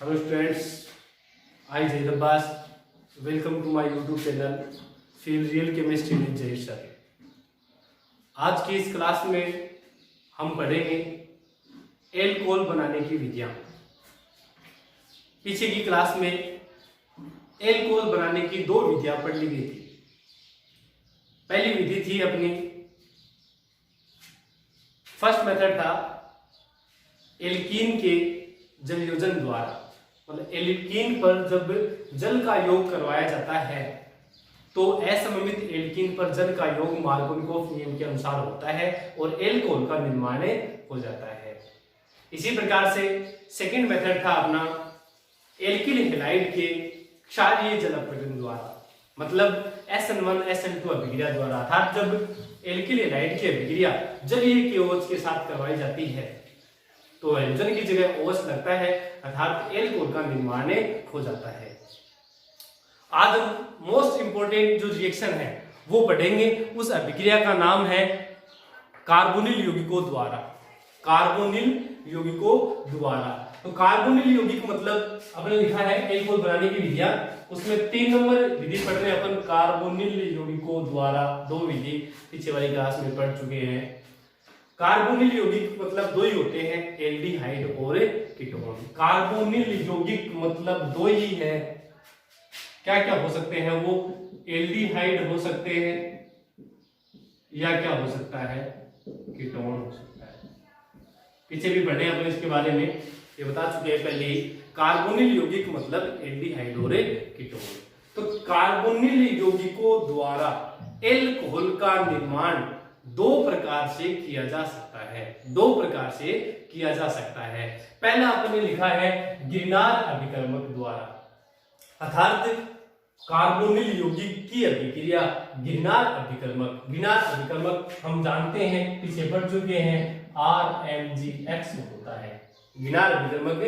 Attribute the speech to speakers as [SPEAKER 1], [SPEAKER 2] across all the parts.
[SPEAKER 1] Hello students, I Jay Abbas. Welcome to my YouTube channel feel real chemistry with Jay sir. आज की इस class में हम पढ़ेंगे एल्कोहल बनाने की विधियां। पीछे की क्लास में एल्कोहल बनाने की दो विधियां पढ़ ली गई थी। पहली विधि थी अपनी फर्स्ट मेथड था एल्कीन के जलयोजन द्वारा, मतलब एल्कीन पर जब जल का योग करवाया जाता है तो असममित एल्कीन पर जल का योग मार्कोनिकोफ नियम के अनुसार होता है और एल्कोहल का निर्माण हो जाता है। इसी प्रकार से सेकंड मेथड था अपना एल्किल हैलाइड के क्षारीय जल अपघटन द्वारा, मतलब SN1 SN2 अभिक्रिया द्वारा। अर्थात जब एल्किल हैलाइड की अभिक्रिया जलीय KOH के साथ करवाई जाती है तो हाइड्रोजन की जगह OH लगता है, अर्थात एल्कोहल का निर्माण हो जाता है। आज मोस्ट इंपोर्टेंट जो रिएक्शन है वो पढ़ेंगे। उस अभिक्रिया का नाम है कार्बोनिल यौगिकों द्वारा। कार्बोनिल यौगिकों द्वारा, तो कार्बोनिल यौगिक मतलब आपने लिखा है एल्कोहल बनाने की विधियां, उसमें 3 नंबर विधि पढ़ रहे हैं अपन कार्बोनिल यौगिकों द्वारा। दो विधि पीछे वाली क्लास में पढ़ चुके हैं। कार्बोनिल यौगिक मतलब दो ही होते हैं, एल्डिहाइड और कीटोन। कार्बोनिल यौगिक मतलब दो ही है। क्या क्या हो सकते हैं वो? एल्डिहाइड हो सकते हैं या क्या हो सकता है, कीटोन हो सकता है। पीछे भी पढ़े अपन इसके बारे में, ये बता चुके हैं पहले ही। कार्बोनिल यौगिक मतलब एल्डिहाइड और कीटोन। तो कार्बोनिल यौगिकों द्वारा एल्कोहल का निर्माण दो प्रकार से किया जा सकता है। दो प्रकार से किया जा सकता है। पहला आपने लिखा है गिरनार अभिकर्मक द्वारा, अर्थात कार्बोनिल यौगिक की अभिक्रिया गिरनार अभिकर्मक। गिरनार अभिकर्मक हम जानते हैं, पीछे पढ़ चुके हैं, RMgX होता है। गिरनार अभिकर्मक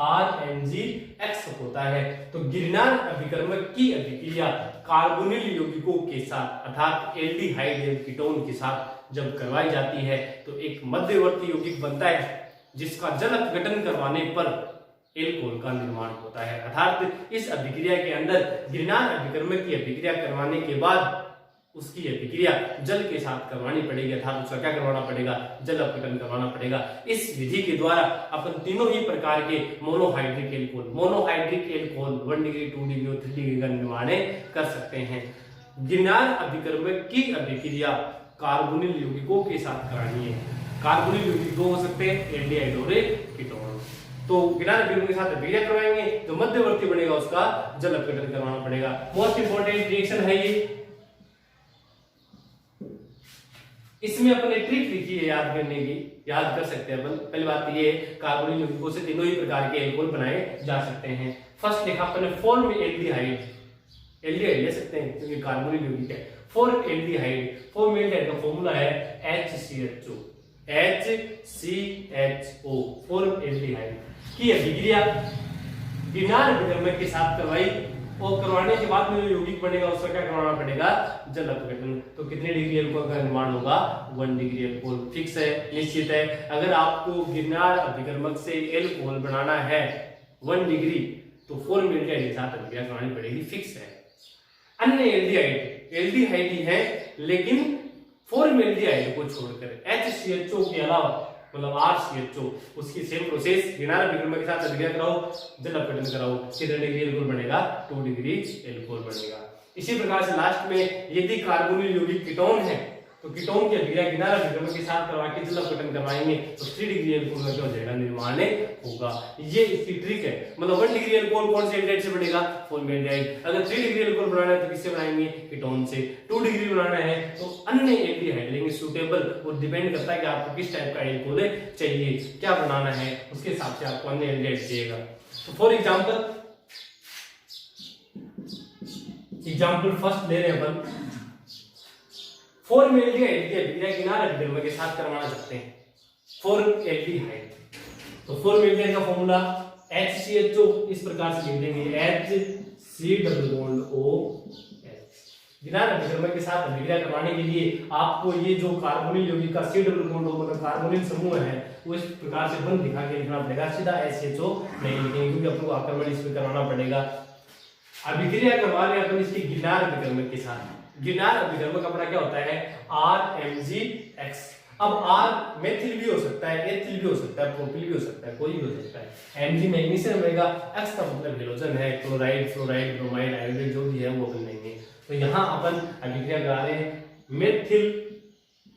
[SPEAKER 1] RMgX होता है। तो गिरनार अभिकर्मक की अभिक्रिया कार्बोनिल यौगिकों के साथ अर्थात एल्डिहाइड कीटोन के साथ जब करवाई जाती है तो एक मध्यवर्ती यौगिक बनता है जिसका जल अपघटन करवाने पर एल्कोहल का निर्माण होता है। अर्थात इस अभिक्रिया के अंदर गिरनार अभिकर्मक की अभिक्रिया करवाने के बाद उसकी अभिक्रिया जल के साथ करवानी पड़ेगी, अर्थात उसका क्या करवाना पड़ेगा, जल अपघटन करवाना पड़ेगा। इस विधि के द्वारा अपन तीनों ही प्रकार के मोनोहाइड्रिक एल्कोहल 1 डिग्री 2 डिग्री और 3 डिग्री का निर्माण कर सकते हैं। गिरनार अभिकर्मक की अभिक्रिया कार्बोनिल यौगिकों के साथ करानी है। कार्बोनिल यौगिक दो हो सकते हैं, एल्डिहाइड और कीटोन। तो गिरनार अभिकर्मक के साथ अभिक्रिया करवाएंगे, जो मध्यवर्ती बनेगा उसका जल अपघटन करवाना पड़ेगा। मोस्ट इंपोर्टेंट रिएक्शन है ये। इसमें अपने ट्रिक लिखी है याद करने की, याद कर सकते हैं अपन। पहली बात ये कार्बोनिल यौगिकों से तीनों ही प्रकार के एल्कोहल बनाए जा सकते हैं। फर्स्ट लिखा अपने फॉर्म एल्डिहाइड ले सकते हैं क्योंकि कार्बोनिल यौगिक है। फॉर्म एल्डिहाइड का फॉर्मूला है HCHO। फॉर्म एल्डिहाइड की अभिक्रिया गिरनार अभिकर्मक के साथ करवाई और करवाने के बाद में जो यौगिक बनेगा उसका क्या करवाना पड़ेगा, जल अपघटन। तो कितने डिग्री एल्कोहल का निर्माण होगा, 1 डिग्री एल्कोहल। फिक्स है, निश्चित है। अगर आपको गिरनार अभिकर्मक से एल्कोहल बनाना है 1 डिग्री तो फॉर्म एल्डिहाइड के साथ अभिक्रिया करवानी पड़ेगी, फिक्स है। अन्य एल्डिहाइड ही है, लेकिन फॉर्म एल्डिहाइड को छोड़कर HCHO के अलावा मतलब RCHO, उसकी सेम प्रोसेस गिरनार अभिकर्मक के साथ अभिक्रिया कराओ, जल अपघटन कराओ, कितने डिग्री एल्कोहल बनेगा, 2 डिग्री एल्कोहल बनेगा। इसी प्रकार से लास्ट में यदि कार्बोनिल यौगिक कीटोन है तो कीटोन की अभिक्रिया गिरनार अभिकर्मक के साथ करवा के जल अपघटन करवाएंगे तो 3 डिग्री एल्कोहल का जो है निर्माण होगा। ये इसकी ट्रिक है। मतलब 1 डिग्री एल्कोहल कौन से एल्डिहाइड से बनेगा, फॉर्म एल्डिहाइड। अगर 3 डिग्री एल्कोहल बनाना है तो किससे बनाएंगे, कीटोन से। 2 डिग्री बनाना है तो अन्य एल्डिहाइड लेंगे सूटेबल, और डिपेंड करता है कि आपको किस टाइप का एल्कोहल चाहिए, क्या बनाना है, उसके हिसाब से आपको अन्य एल्डिहाइड चाहिएगा। तो फॉर एग्जाम्पल फर्स्ट ले रहे हैं अपन, फॉर्म एल्डिहाइड की अभिक्रिया गिरनार अभिकर्मक के साथ करवाना चाहते हैं। फॉर्म एल्डिहाइड, तो फॉर्म एल्डिहाइड का फॉर्मूला HCHO इस प्रकार से लिख देंगे, HC double bond OH। Girnar अभिकर्मक के साथ अभिक्रिया करवाने के लिए आपको ये जो कार्बोनिल यौगिक का C डबल बॉन्ड मतलब कार्बोनिल समूह है वो इस प्रकार से बंद दिखा के लिखना पड़ेगा, सीधा SHO नहीं लिखेंगे क्योंकि आपको आक्रमण इस पे करवाना पड़ेगा। अभिक्रिया करवा रहे अपन इसकी गिनार अभिकर्मक के साथ। गिनार अभिकर्मक अपना क्या होता है RMgX। अब R मेथिल भी हो सकता है, एथिल भी हो सकता है, प्रोपिल भी हो सकता है, कोई भी हो सकता है। Mg मैग्नीशियम रहेगा, X का मतलब हेलोजन है, क्लोराइड, फ्लोराइड, ब्रोमाइड, आयोडीन जो भी है वो अपन लेंगे। तो यहाँ अपन अभिक्रिया करा रहे हैं मेथिल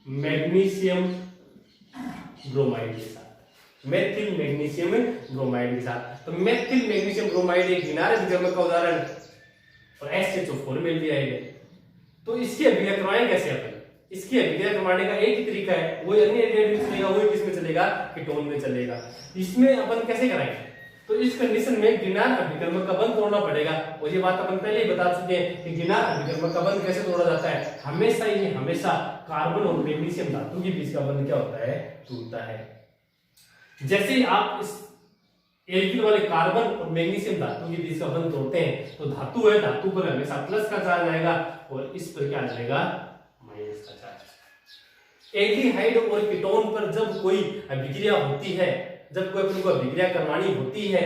[SPEAKER 1] मैग्नीशियम ब्रोमाइड के साथ, मेथिल मैग्नीशियम ब्रोमाइड के साथ। तो मेथिल मैग्नीशियम ब्रोमाइड एक गिनार अभिकर्मक का उदाहरण और SHO4 मिल दिया है। तो इसकी अभिक्रिया करवाएं कैसे अपन? इसकी अभिक्रिया करवाने का एक ही तरीका है, वो अन्य एल्डिहाइड में चलेगा, वो किस में चलेगा, कीटोन में चलेगा। इसमें अपन कैसे कराएंगे? तो इस कंडीशन में गिनार अभिकर्मक का बंध तोड़ना पड़ेगा और ये बात अपन पहले ही बता चुके हैं कि गिनार अभिकर्मक का बंध कैसे तोड़ा जाता है। हमेशा कार्बन और मैग्नीशियम धातु के बीच का बंध क्या होता है, टूटता है। जैसे ही आप इस एल्किल वाले कार्बन और मैग्नीशियम धातु के बीच का बंध तोड़ते हैं तो धातु है, धातु पर हमेशा प्लस का चार्ज आएगा और इस पर क्या आ जाएगा, माइनस का चार्ज। एल्डिहाइड और कीटोन पर जब कोई अभिक्रिया होती है, जब कोई अपने को अभिक्रिया करवानी होती है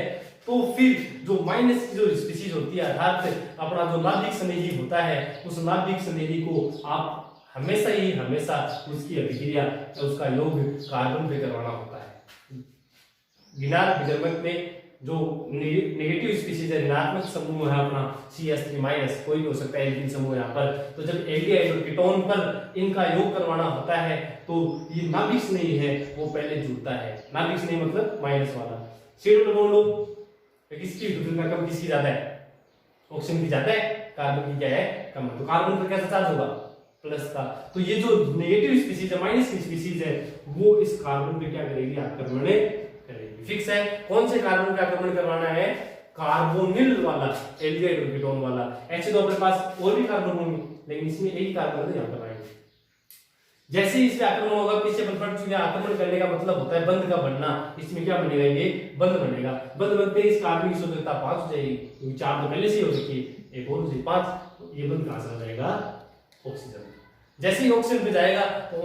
[SPEAKER 1] तो फिर जो माइनस की जो स्पीशीज होती है अर्थात अपना जो नाभिक स्नेही होता है, उस नाभिक स्नेही को आप हमेशा उसकी अभिक्रिया उसका योग कार्बन पे करवाना होता है। गिनार अभिकर्मक में जो नेगेटिव स्पीशीज है, ऋणात्मक समूह है अपना CH3- कोई भी हो सकता है एल्किन समूह यहाँ पर। तो जब एल्डिहाइड और कीटोन पर इनका योग करवाना होता है तो ये नाभिक स्नेही है वो पहले जुड़ता है। नाभिक स्नेही मतलब माइनस वाला। C डबल बॉन्ड लो तो किसकी विद्युत कम, किसकी ज्यादा है, ऑक्सीजन की ज्यादा है, कार्बन की क्या है, कम है। तो कार्बन पर कैसा चार्ज होगा, प्लस का। तो ये जो नेगेटिव स्पीशीज है, माइनस की स्पीशीज है, वो इस कार्बन पे क्या करेगी, आक्रमण करेगी। फिक्स है कौन से कार्बन पे आक्रमण करवाना है, कार्बोनिल वाला, एल्डिहाइड और कीटोन वाला। ऐसे तो अपने पास और भी कार्बन होंगे लेकिन इसमें एक ही कार्बन है, यहाँ पर आएंगे। जैसे ही इसमें आक्रमण होगा, पीछे अपन पढ़ चुके हैं, आक्रमण करने का मतलब होता है बंध का बनना। इसमें क्या बनेगा, ये बंध बनेगा। बंध बनते ही इस कार्बन की सांद्रता 5 हो जाएगी क्योंकि 4 तो पहले से ही हो रखी है, एक और हो जाएगी 5। ये बंध कहां से आ जाएगा, ऑक्सीजन। जैसे ही ऑक्सीजन पे जाएगा तो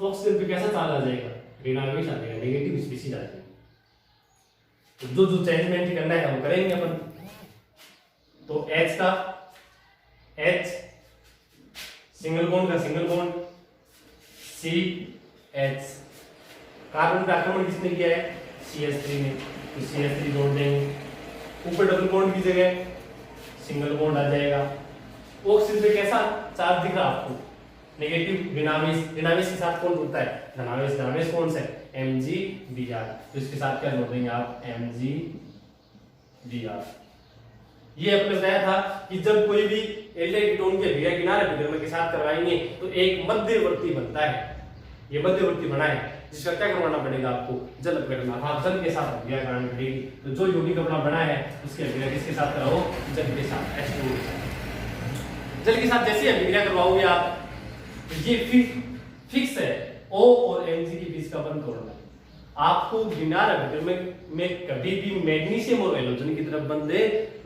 [SPEAKER 1] ऑक्सीजन पे कैसा चार्ज आ जाएगा, ऋणावेश आ जाएगा, नेगेटिव स्पीशीज आ जाएगी। तो जो चेंजमेंट करना है वो करेंगे अपन। तो H का H, सिंगल बॉन्ड का सिंगल बॉन्ड CH। कार्बन पे आक्रमण किसने किया है, CH3 ने, तो CH3 जोड़ देंगे। ऊपर डबल बॉन्ड की जगह सिंगल बॉन्ड आ जाएगा। ऑक्सीजन पे कैसा चार्ज दिख रहा आपको, नेगेटिव ऋणावेश। ऋणावेश के साथ कौन जुड़ता है, धनावेश। धनावेश कौन सा है, MgBr। तो इसके साथ क्या जोड़ देंगे आप, MgBr। ये अपने बताया था कि जब कोई भी एल्डिहाइड कीटोन की अभिक्रिया गिनार अभिकर्मक के साथ करवाएंगे तो एक मध्यवर्ती बनता है। ये मध्यवर्ती बना है जिसका क्या करवाना पड़ेगा आपको, जल अपघटन। आप जल के साथ अभिक्रिया करानी पड़ेगी। तो जो यौगिक अपना बना है उसकी अभिक्रिया किसके साथ कराओ, जल के साथ, H2O के साथ। जल के साथ जैसे अभिक्रिया करवाओगे आप तो ये फिक्स है, O और Mg के बीच का बंध तोड़ना है। आपको गिनार अभिकर्मक में कभी भी मैग्नीशियम और हैलोजन की तरफ बंध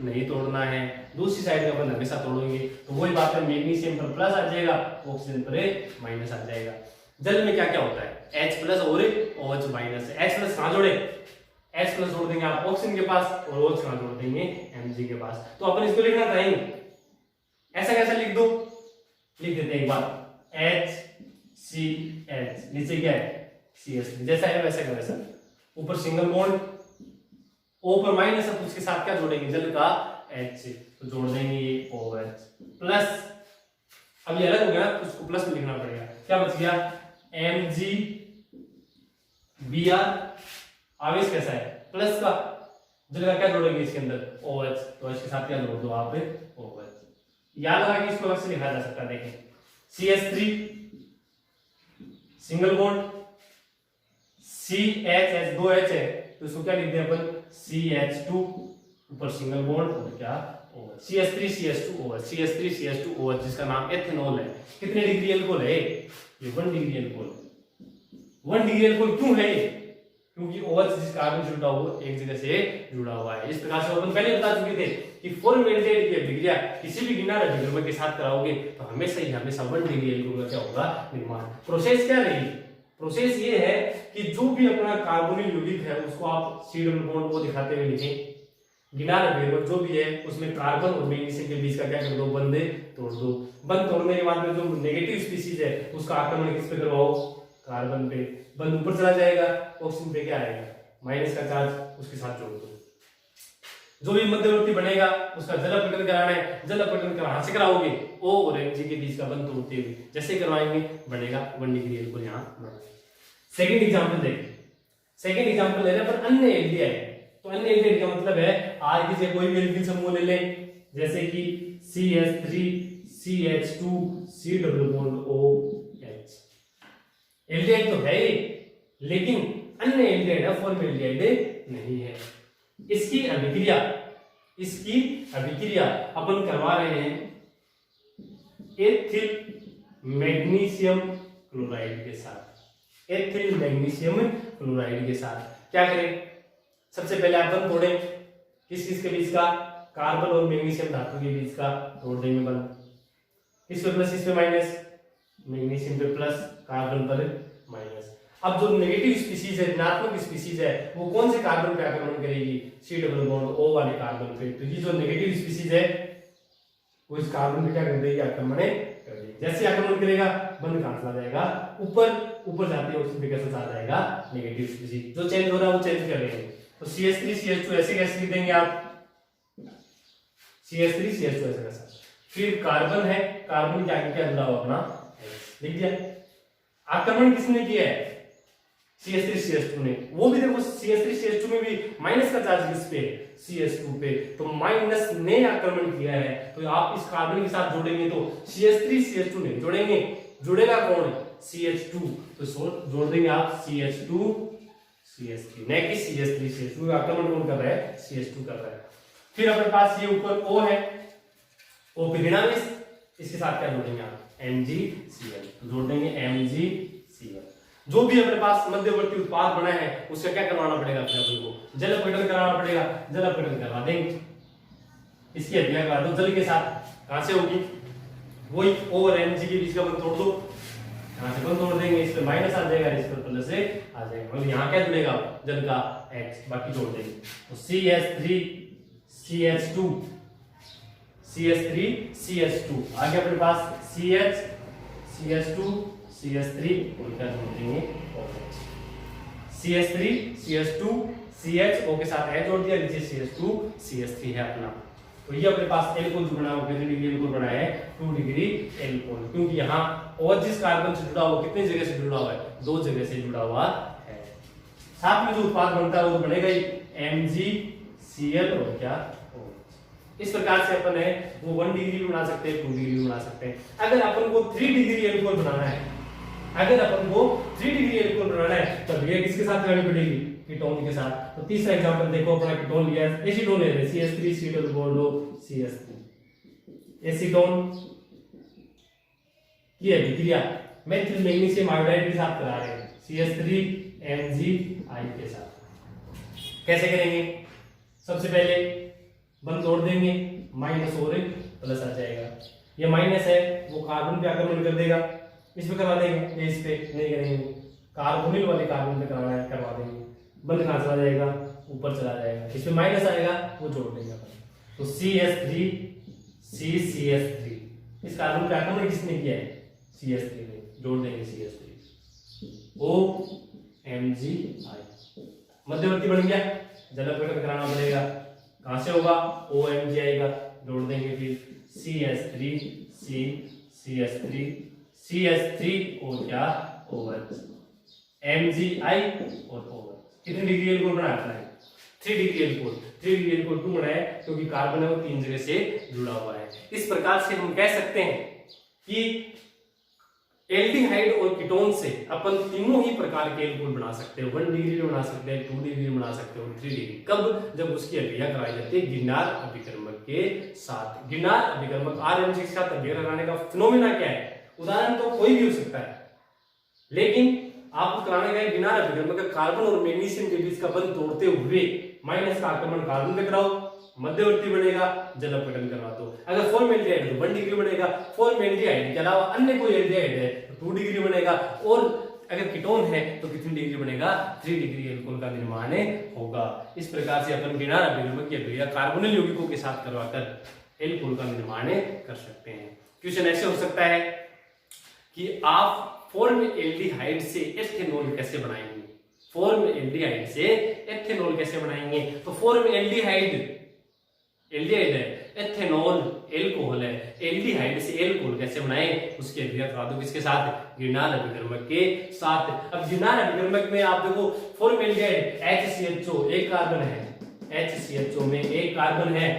[SPEAKER 1] नहीं तोड़ना है, दूसरी साइड का बंध हमेशा तोड़ोगे। तो वही बात है, मैग्नीशियम पर प्लस आ जाएगा, ऑक्सीजन पर माइनस आ जाएगा। जल में क्या क्या होता है, H प्लस और OH माइनस। H प्लस कहां जोड़े, H प्लस जोड़ देंगे आप ऑक्सीजन के पास और OH कहां जोड़ देंगे, Mg के पास। तो अपन इसको लिखना चाहेंगे, ऐसा कैसा लिख दो, लिख देते हैं एक बार, HCH, नीचे क्या है CH3, जैसा है वैसा का वैसा। ऊपर सिंगल बॉन्ड, O पर माइनस है तो उसके साथ क्या जोड़ेंगे, जल का H, तो जोड़ देंगे OH प्लस। अब ये अलग हो गया तो उसको प्लस में लिखना पड़ेगा। क्या बच गया, MgBr। आवेश कैसा है, प्लस का। जल का क्या जोड़ेंगे इसके अंदर, OH, तो इसके साथ क्या जोड़ दो आप, OH। याद रखा कि इसको अलग से लिखा जा सकता है, देखें CH3 single bond, CH, 2 H है तो इसको क्या लिखते हैं अपन, CH2 ऊपर सिंगल बॉन्ड और क्या OH, CH3 CH2 OH, CH3 CH2 OH, जिसका नाम एथेनॉल है। कितने डिग्री अल्कोहल है, ये 1 डिग्री अल्कोहल। 1 डिग्री अल्कोहल क्यों है, क्योंकि OH जिस कार्बन से जुड़ा हुआ एक जगह से जुड़ा हुआ है। इस प्रकार से अपन पहले बता चुके थे कि फॉर्मल्डिहाइड की अभिक्रिया किसी भी गिनार अभिकर्मक के साथ कराओगे तो हमेशा 1 डिग्री एल्कोहल का क्या होगा निर्माण। प्रोसेस क्या रहेगी? प्रोसेस ये है कि जो भी अपना कार्बोनिल यौगिक है उसको आप C डबल बॉन्ड को दिखाते हुए लिखें। गिनार अभिकर्मक जो भी है उसमें कार्बन और मैग्नीशियम के बीच का क्या कर दो, बंधे तोड़ दो। बंध तोड़ने के बाद में जो नेगेटिव स्पीशीज है उसका आक्रमण किस पे करवाओ, कार्बन पे। बंध ऊपर चला जाएगा, ऑक्सीजन पे क्या आएगा, माइनस का चार्ज, उसके साथ जोड़ दो। जो भी मध्यवर्ती बनेगा उसका जल अपघटन कराना है, जल अपघटन कहाँ से कराओगे, O और Mg के बीच का बंध तोड़ते हुए जैसे करवाएंगे बनेगा 1 डिग्री एल्कोहल यहाँ बनेगा। सेकंड एग्जांपल देखिए, सेकंड एग्जांपल ले रहे हैं पर अन्य एल्डिहाइड। तो अन्य एल्डिहाइड का मतलब है R की जगह कोई भी एल्किल समूह ले लें, जैसे कि CH3 CH2 C double bond OH। Aldehyde तो है ही, लेकिन अन्य एल्डिहाइड है, फॉर्मल्डिहाइड नहीं है। इसकी अभिक्रिया अपन करवा रहे हैं एथिल मैग्नीशियम क्लोराइड के साथ। एथिल मैग्नीशियम क्लोराइड के साथ क्या करें, सबसे पहले आप बंध तोड़ें, किस किस के बीच का, कार्बन और मैग्नीशियम धातु के बीच का तोड़ देंगे बंध। किस पे प्लस, इस पे माइनस, मैग्नीशियम पे प्लस, कार्बन पर माइनस। अब जो नेगेटिव स्पीशीज है, ऋणात्मक स्पीशीज है, वो कौन से कार्बन पे आक्रमण करेगी, C डबल बॉन्ड O वाले कार्बन पे। तो ये जो नेगेटिव स्पीशीज है वो इस कार्बन पे क्या कर देगी, आक्रमण कर देगी। जैसे आक्रमण करेगा बंध कहां चला जाएगा, ऊपर जाते ही ऑक्सीजन पे कैसे चला जाएगा, नेगेटिव स्पीशीज। जो चेंज हो रहा है वो चेंज कर लेंगे। तो CH3 CH2 ऐसे कैसे लिख देंगे आप, CH3 CH2 ऐसे कैसे। फिर कार्बन है, कार्बन के आगे क्या जुड़ा हुआ अपना लिख दिया। आक्रमण किसने किया है, CH3 CH2 ने। वो भी देखो CH3 CH2 में भी माइनस का चार्ज किस पे, CH2 पे। तो माइनस ने आक्रमण किया है, तो आप इस कार्बन के साथ जोड़ेंगे तो CH3 CH2 ने जोड़ेंगे, जुड़ेगा कौन, CH2। तो जोड़ देंगे आप CH2 CH3, न कि CH3 CH2। आक्रमण कौन कर रहा है, CH2 कर रहा है। फिर अपने पास ये ऊपर O है, O पे ऋणावेश, इसके साथ क्या जोड़ेंगे आप, MgCl। तो जोड़ देंगे MgCl। जो भी अपने पास मध्यवर्ती उत्पाद बना है उसका क्या करवाना पड़ेगा, अपने अपन को जल अपघटन कराना पड़ेगा। जल अपघटन करवा देंगे, इसकी अभिक्रिया करा दो जल के साथ। कहां से होगी, वही O और Mg के बीच का बंध तोड़ दो, यहां से बंध तोड़ देंगे, इस पे माइनस आ जाएगा, इस पर प्लस से आ जाएगा। मतलब यहाँ क्या जुड़ेगा, जल का H, बाकी जोड़ देंगे। तो CH3 CH2 CH3 CH2 आगे अपने पास CH CH2 CH3 और क्या जोड़ देंगे, CH3 CH2 CH O के साथ H जोड़ दिया, नीचे CH2 CH3 है अपना। तो ये अपने पास एल्कोहल बना हुआ, कितनी डिग्री एल्कोहल बना है, 2 डिग्री एल्कोहल। क्योंकि यहाँ और जिस कार्बन से जुड़ा हुआ कितनी जगह से जुड़ा हुआ है, 2 जगह से जुड़ा हुआ है। साथ में जो उत्पाद बनता है वो तो बनेगा ही MgCl और क्या O। इस प्रकार से अपन है वो 1 डिग्री बना सकते हैं, 2 डिग्री बना सकते हैं। अगर अपन को 3 डिग्री एल्कोहल बनाना है, अगर अपन को 3 डिग्री एल्कोहल बनाना है तो ये किसके साथ करनी पड़ेगी, कीटोन के साथ। तो तीसरा एग्जांपल देखो, अपना कीटोन लिया है, एसीटोन ले रहे हैं, CH3 C double bond O CH3। Acetone की अभिक्रिया मेथिल मैग्नीशियम आयोडाइड के साथ करा रहे हैं, CH3 MgI के साथ। कैसे करेंगे, सबसे पहले बंध तोड़ देंगे, माइनस और प्लस आ जाएगा। ये माइनस है वो कार्बन पे आक्रमण कर देगा, इस पे करवा देंगे, इस पे नहीं करेंगे, कार्बोनिल वाले कार्बन पे कराना है, करवा देंगे। बंध कहां चला जाएगा, ऊपर चला जाएगा, इस पे माइनस आएगा वो जोड़ देंगे अपन। तो CH3 CCH3, इस कार्बन पे आक्रमण किसने किया है, CH3 ने, जोड़ देंगे CH3 O MgI। मध्यवर्ती बन गया, जल अपघटन कराना पड़ेगा, कहां से होगा, OMG आएगा, जोड़ देंगे। फिर CH3 CH3 CH3 और क्या OH, MgI और OH। कितनी डिग्री एल्कोहल बना है, 3 डिग्री एल्कोहल। 3 डिग्री एल्कोहल क्यों बना है, क्योंकि कार्बन है वो 3 जगह से जुड़ा हुआ है। इस प्रकार से हम कह सकते हैं कि एल्डिहाइड और कीटोन से अपन तीनों ही प्रकार के एल्कोहल बना सकते हैं। 1 डिग्री में बना सकते हैं, 2 डिग्री में बना सकते हैं और 3 डिग्री। कब, जब उसकी अभिक्रिया कराई जाती है गिरनार अभिकर्मक के साथ। गिरनार अभिकर्मक RMG के साथ अभिक्रिया कराने का फिनोमेना क्या है, उदाहरण तो कोई भी हो सकता है, लेकिन आपको कराने का गिनार अभिकर्मक का कार्बन और मैग्नीशियम के बीच का बंध तोड़ते हुए माइनस का आक्रमण कार्बन पे कराओ, मध्यवर्ती बनेगा, जल अपघटन करवा दो। अगर फॉर्मेल्डिहाइड है तो 1 डिग्री बनेगा, फॉर्मेल्डिहाइड के अलावा अन्य कोई एल्डिहाइड है तो 2 डिग्री बनेगा, और अगर कीटोन है तो कितनी डिग्री बनेगा, 3 डिग्री एल्कोहल का निर्माण होगा। इस प्रकार से अपन गिनार अभिकर्मक की अभिक्रिया कार्बोनिल यौगिकों के साथ करवाकर एल्कोहल का निर्माण कर सकते हैं। क्वेश्चन ऐसे हो सकता है कि आप फॉर्मएल्डिहाइड से एथेनॉल कैसे बनाएंगे, फॉर्मएल्डिहाइड से एथेनॉल कैसे बनाएंगे। तो फॉर्मएल्डिहाइड एल्डिहाइड है, एथेनॉल एल्कोहल है, एल्डिहाइड से एल्कोहल कैसे बनाएं, उसकी अभिक्रिया करा दो किसके साथ, गिनार अभिकर्मक के साथ। अब गिनार अभिकर्मक में आप देखो फॉर्मएल्डिहाइड HCHO एक कार्बन है, HCHO में एक कार्बन है,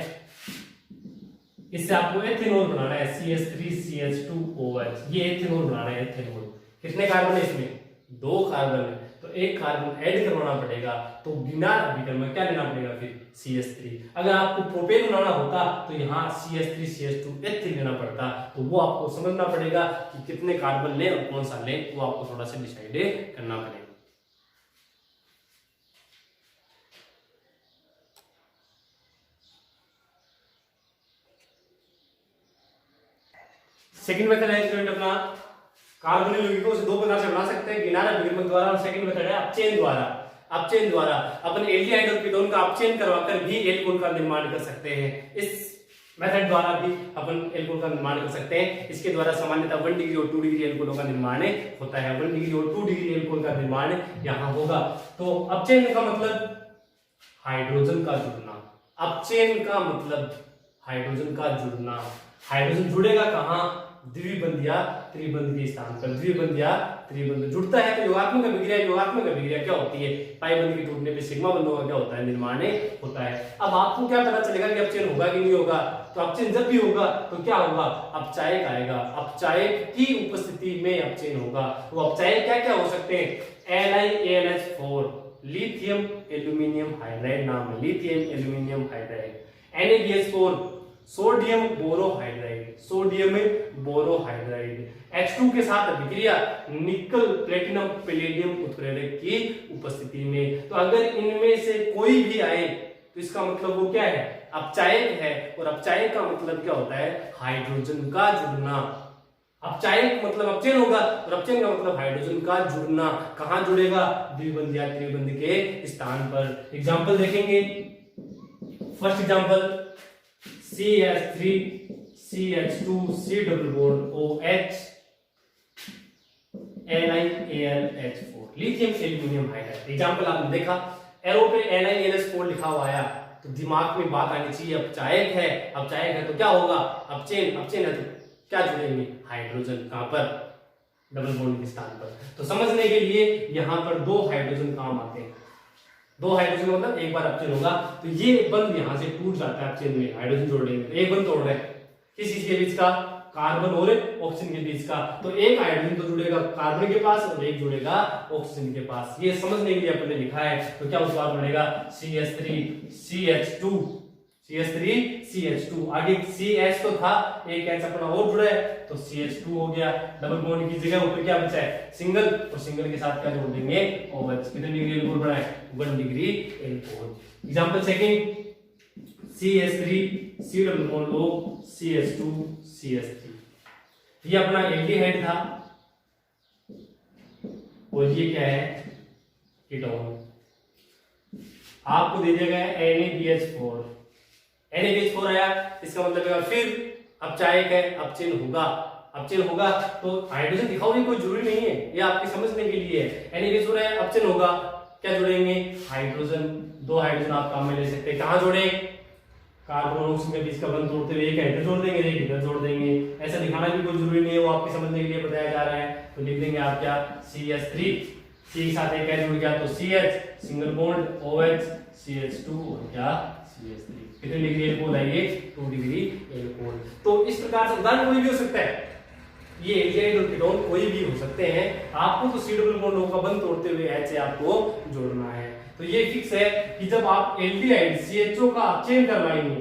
[SPEAKER 1] इससे आपको एथेनॉल बनाना है CH3CH2OH, ये एथेनॉल बनाना है। एथेनॉल कितने कार्बन है इसमें, 2 कार्बन है, तो एक कार्बन ऐड करवाना पड़ेगा, तो गिनार अभिकर्मक क्या लेना पड़ेगा फिर CH3। अगर आपको प्रोपेन बनाना होता तो यहाँ CH3CH2 एथिल लेना पड़ता, तो वो आपको समझना पड़ेगा कि कितने कार्बन लें और कौन सा लें, वो आपको थोड़ा सा डिसाइड करना पड़ेगा। सेकंड मेथड है स्टूडेंट अपना, कार्बोनिल यौगिकों से 2 प्रकार से बना सकते हैं, गिनार अभिकर्मक द्वारा, और सेकंड मेथड है अपचयन द्वारा। अपचयन द्वारा अपन एल्डिहाइड और कीटोन का अपचयन करवाकर भी एल्कोहल का निर्माण कर सकते हैं। इस मेथड द्वारा भी अपन एल्कोहल का निर्माण कर सकते हैं। इसके द्वारा सामान्यतः 1 डिग्री और 2 डिग्री एल्कोहल का निर्माण होता है, 1 डिग्री और 2 डिग्री एल्कोहल का निर्माण यहाँ होगा। तो अपचयन का मतलब हाइड्रोजन का जुड़ना, अपचयन का मतलब हाइड्रोजन का जुड़ना। हाइड्रोजन जुड़ेगा कहाँ, द्विबंध या त्रिबंध के स्थान पर, द्विबंध या त्रिबंध जुड़ता है तो योगात्मक अभिक्रिया, योगात्मक अभिक्रिया क्या होती है, पाई बंध के टूटने पे सिग्मा बंधों का क्या होता है, निर्माण होता है। अब आपको क्या पता चलेगा कि अपचयन होगा कि नहीं होगा, तो अपचयन जब भी होगा तो क्या होगा, अपचायक आएगा, अपचायक की उपस्थिति में अपचयन होगा। तो अपचायक क्या क्या हो सकते हैं, LiAlH4 लिथियम एल्यूमिनियम हाइड्राइड नाम है, lithium aluminium hydride, NaBH4 sodium borohydride, sodium borohydride, H2 के साथ अभिक्रिया निकल प्लेटिनम पैलेडियम उत्प्रेरक की उपस्थिति में। तो अगर इनमें से कोई भी आए तो इसका मतलब वो क्या है, अपचायक है, और अपचायक का मतलब क्या होता है, हाइड्रोजन का जुड़ना। अपचायक मतलब अपचयन होगा, और अपचयन का मतलब हाइड्रोजन का जुड़ना। कहां जुड़ेगा, द्विबंध या त्रिबंध के स्थान पर। एग्जाम्पल देखेंगे, first example CH3 CH2 C double bond OH NiAlH4 lithium aluminium hydride. Example आपने देखा, एरो पे NiAlH4 लिखा हुआ आया तो दिमाग में बात आनी चाहिए, अपचायक है, अपचायक है तो क्या होगा, अपचयन, अपचयन है तो क्या जुड़ेंगे, हाइड्रोजन। कहां पर, डबल बॉन्ड के स्थान पर। तो समझने के लिए यहां पर 2 हाइड्रोजन काम आते हैं, 2 हाइड्रोजन मतलब एक बार अपचयन होगा तो ये बंध यहां से टूट जाता है अपचयन में, हाइड्रोजन जोड़ लेंगे, एक बंध तोड़ रहे हैं किस चीज के बीच का, कार्बन और ऑक्सीजन के बीच का। तो एक हाइड्रोजन तो जुड़ेगा कार्बन के पास और एक जुड़ेगा ऑक्सीजन के पास। ये समझने के लिए अपन ने लिखा है। तो क्या उत्पाद बनेगा, CH3 CH2 CH3 CH2, आगे CH तो था, एक H अपना और जुड़ा है तो CH2 हो गया। डबल बॉन्ड की जगह ऊपर क्या बचा है, सिंगल, और सिंगल के साथ क्या जोड़ देंगे, OH। कितने डिग्री एल्कोहल बना है, 1 degree alcohol. Example second, CH3 C double bond O CH2 CH3, ये अपना एल्डिहाइड था और ये क्या है, कीटोन। आपको दे दिया गया है NaBH4, NaBH4 आया, इसका मतलब है फिर अपचायक है, अपचयन होगा, अपचयन होगा तो हाइड्रोजन दिखाओगे कोई जरूरी नहीं है, ये आपके समझने के लिए है। NaBH4 है, अपचयन होगा, क्या जोड़ेंगे, हाइड्रोजन। 2 हाइड्रोजन आप काम में ले सकते हैं, कहां जोड़े, कार्बन और ऑक्सीजन के बीच का बंध तोड़ते हुए एक हाइड्रोजन जोड़ देंगे, एक इधर जोड़ देंगे। ऐसा दिखाना भी कोई जरूरी नहीं है, वो आपके समझने के लिए बताया जा रहा है। तो लिख देंगे आप क्या, CH3 C के साथ एक जुड़ गया तो CH single bond OH CH2 और क्या CH3। कितने डिग्री एल्कोहल है ये, 2 डिग्री एल्कोहल। तो इस प्रकार से उदाहरण कोई भी हो सकता है, ये एल्डिहाइड और कीटोन कोई भी हो सकते हैं। आपको तो C डबल बॉन्ड O का बंध तोड़ते हुए H से आपको जोड़ना है। तो ये फिक्स है कि जब आप एल्डिहाइड CHO का अपचयन करवाएंगे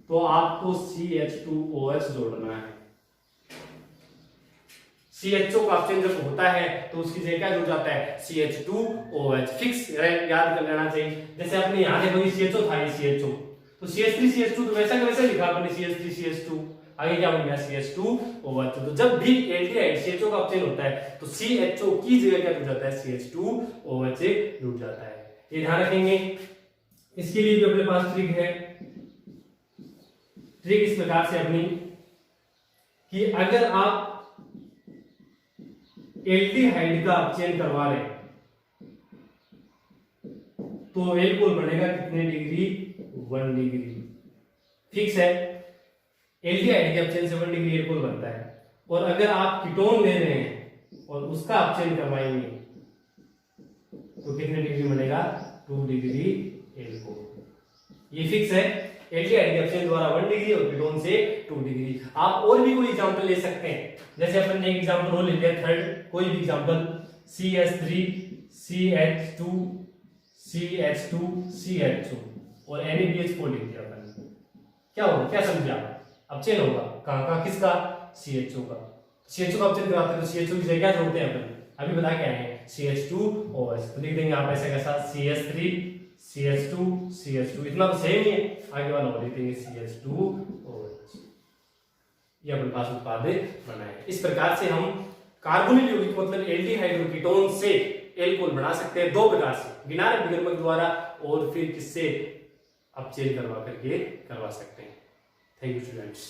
[SPEAKER 1] तो आपको CH2OH जोड़ना है। CHO का अपचयन जब होता है तो उसकी जगह क्या जुड़ जाता है, CH2OH। फिक्स याद कर लेना चाहिए। जैसे आपने यहाँ देखो CHO था, ये CHO, तो CH3CH2 तो वैसा का वैसा लिखा आपने CH3CH2, आगे क्या बन गया CH2OH। तो जब भी एल्डिहाइड CHO का अपचयन होता है तो CHO की जगह क्या जुड़ जाता है, CH2OH जुड़ जाता है। ये ध्यान रखेंगे। इसके लिए भी अपने पास ट्रिक है। ट्रिक इस प्रकार से अपनी कि अगर आप एल्डिहाइड का अपचयन करवा रहे तो एल्कोहल बनेगा कितने डिग्री, 1 डिग्री। फिक्स है, एल्डिहाइड के अपचयन से 1 डिग्री एल्कोहल बनता है। और अगर आप कीटोन ले रहे हैं और उसका अपचयन करवाएंगे तो कितने डिग्री बनेगा, 2 डिग्री एल्कोहल। ये फिक्स है। एल्डिहाइड के अपचयन द्वारा 1 डिग्री और कीटोन से 2 डिग्री। आप और भी कोई एग्जांपल ले सकते हैं, जैसे अपन ने एक एग्जांपल और ले लिया थर्ड, कोई भी example CH3 CH2 CH2 CHO और NaBH4 लिख दिया अपन। क्या होगा, क्या समझे आप, अपचयन होगा। कहाँ किसका, CHO का। CHO का अपचयन कराते हैं तो CHO की जगह क्या जोड़ते हैं अपन, अभी बता के आए हैं CH2OH। तो लिख देंगे आप ऐसा कैसा, CH3 CH2 CH2, इतना तो सेम ही है। आगे वाला और लिख देंगे CH2OH। ये अपने पास उत्पाद बना है। इस प्रकार से हम कार्बोनिल यौगिक मतलब एल्डिहाइड और कीटोन से एल्कोहल बना सकते हैं 2 प्रकार से, विनारक विकर्मक द्वारा और फिर किससे, अपचयन करवा करके करवा सकते हैं। Thank you students.